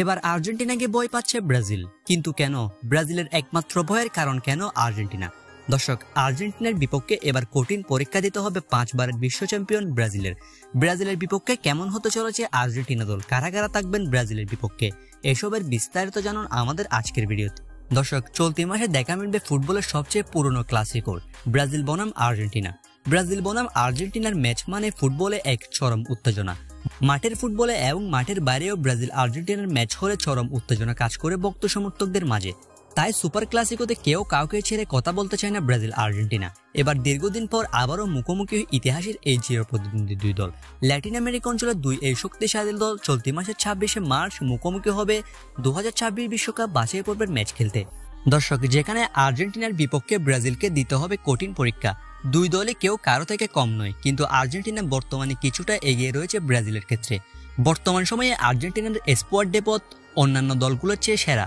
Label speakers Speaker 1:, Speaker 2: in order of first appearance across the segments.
Speaker 1: এবার আর্জেন্টিনাকে ভয় পাচ্ছে ব্রাজিল, কিন্তু কেন? ব্রাজিলের একমাত্র ভয়ের কারণ কেন আর্জেন্টিনা? দর্শক, আর্জেন্টিনার বিপক্ষে এবার কঠিন পরীক্ষা দিতে হবে 5 বারের বিশ্ব চ্যাম্পিয়ন ব্রাজিলের বিপক্ষে কেমন হতে চলেছে আর্জেন্টিনা দল, কারা কারা থাকবেন ব্রাজিলের বিপক্ষে, এসবের বিস্তারিত জানুন আমাদের আজকের ভিডিওতে। দর্শক, চলতি মাসে দেখা মিলবে ফুটবলের সবচেয়ে পুরনো ক্লাসিকো ব্রাজিল বনাম আর্জেন্টিনার ম্যাচ মানে ফুটবলে এক চরম উত্তেজনা। মাঠের ফুটবলে এবং মাঠের বাইরেও ব্রাজিল আর্জেন্টিনার ম্যাচ হলে চরম উত্তেজনা কাজ করে ভক্ত সমর্থকদের মাঝে। তাই সুপার ক্লাসিকোতে কেউ কাউকে ছেড়ে কথা বলতে চায় না ব্রাজিল আর্জেন্টিনা। এবার দীর্ঘদিন পর আবারও মুখোমুখি ইতিহাসের এই চিরপ্রতিদ্বন্দ্বী দুই দল। ল্যাটিন আমেরিকা অঞ্চলের এই শক্তিশালী দল চলতি মাসের 26শে মার্চ মুখোমুখি হবে 2026 বিশ্বকাপ বাছাই পর্বের ম্যাচ খেলতে। দর্শক, যেখানে আর্জেন্টিনার বিপক্ষে ব্রাজিলকে দিতে হবে কঠিন পরীক্ষা। দুই দলে কেউ কারো থেকে কম নয়, কিন্তু আর্জেন্টিনা বর্তমানে কিছুটা এগিয়ে রয়েছে ব্রাজিলের ক্ষেত্রে। বর্তমান সময়ে আর্জেন্টিনার স্কোয়াড ডেপথ অন্যান্য দলগুলোর চেয়ে সেরা।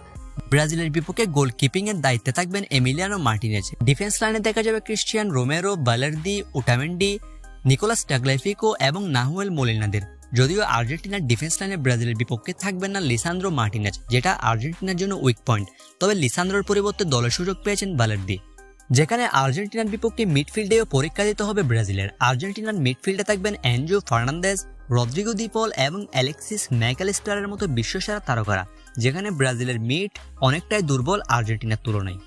Speaker 1: ব্রাজিলের বিপক্ষে গোলকিপিং এর দায়িত্বে থাকবেন এমিলিয়ানো মার্টিনেজ। ডিফেন্স লাইনে দেখা যাবে Cristian Romero, Balerdi, Otamendi, Nicolas Tagliafico এবং নাহুয়েল মোলিনাদের। যদিও আর্জেন্টিনার ডিফেন্স লাইনে ব্রাজিলের বিপক্ষে থাকবেন না লিসান্দ্রো মার্টিনেজ, যেটা আর্জেন্টিনার জন্য উইক পয়েন্ট। তবে লিসান্দ্রোর পরিবর্তে দলের সুযোগ পেয়েছেন বালার্দি। যেখানে আর্জেন্টিনার বিপক্ষে মিডফিল্ডেও পরীক্ষা দিতে হবে ব্রাজিলের। আর্জেন্টিনার মিডফিল্ডে থাকবেন এনজো ফার্নান্দেজ, রদ্রিগো দি পল এবং অ্যালেক্সিস ম্যাকঅ্যালিস্টারের মতো বিশ্বসেরা তারকারা, যেখানে ব্রাজিলের মিড অনেকটাই দুর্বল আর্জেন্টিনার তুলনায়।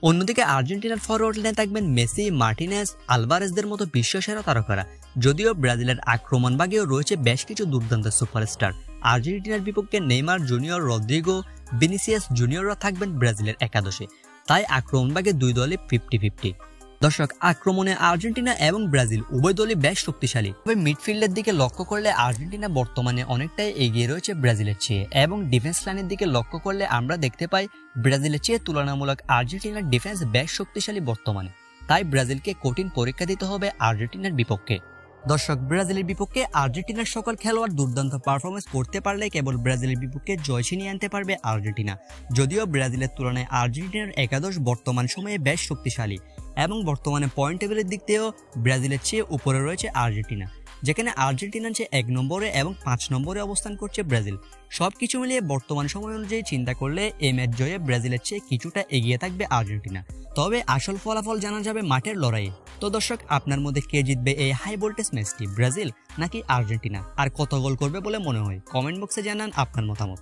Speaker 1: অন্যদিকে আর্জেন্টিনার ফরওয়ার্ড লাইনে থাকবেন মেসি, মার্টিনেজ, আলভারেজদের মতো বিশ্বসেরা তারকারা। যদিও ব্রাজিলের আক্রমণ ভাগেও রয়েছে বেশ কিছু দুর্দান্ত সুপারস্টার। আর্জেন্টিনার বিপক্ষে নেইমার জুনিয়র, রদ্রিগো, ভিনিসিয়াস জুনিয়ররা থাকবেন ব্রাজিলের একাদশে। তাই আক্রমণ ভাগে দুই দলে 50-50। দর্শক, আক্রমণে আর্জেন্টিনা এবং ব্রাজিল উভয় দলই বেশ শক্তিশালী। তবে মিডফিল্ডের দিকে লক্ষ্য করলে আর্জেন্টিনা বর্তমানে অনেকটাই এগিয়ে রয়েছে ব্রাজিলের চেয়ে, এবং ডিফেন্স লাইনের দিকে লক্ষ্য করলে আমরা দেখতে পাই ব্রাজিলের চেয়ে তুলনামূলক আর্জেন্টিনার ডিফেন্স বেশ শক্তিশালী বর্তমানে। তাই ব্রাজিলকে কঠিন পরীক্ষা দিতে হবে আর্জেন্টিনার বিপক্ষে। দর্শক, ব্রাজিলের বিপক্ষে আর্জেন্টিনার সকল খেলোয়াড় দুর্দান্ত পারফরমেন্স করতে পারলে কেবল ব্রাজিলের বিপক্ষে জয় ছিনিয়ে আনতে পারবে আর্জেন্টিনা। যদিও ব্রাজিলের তুলনায় আর্জেন্টিনার একাদশ বর্তমান সময়ে বেশ শক্তিশালী, এবং বর্তমানে পয়েন্ট টেবিলের দিক থেকেও ব্রাজিলের চেয়ে উপরে রয়েছে আর্জেন্টিনা, যেখানে আর্জেন্টিনার চেয়ে 1 নম্বরে এবং 5 নম্বরে অবস্থান করছে ব্রাজিল। সবকিছু মিলিয়ে বর্তমান সময় অনুযায়ী চিন্তা করলে এই ম্যাচ জয়ে ব্রাজিলের চেয়ে কিছুটা এগিয়ে থাকবে আর্জেন্টিনা। তবে আসল ফলাফল জানা যাবে মাঠের লড়াইয়ে। তো দর্শক, আপনার মধ্যে কে জিতবে এই হাই ভোল্টেজ ম্যাচটি, ব্রাজিল নাকি আর্জেন্টিনা? আর কত গোল করবে বলে মনে হয়? কমেন্ট বক্সে জানান আপনার মতামত।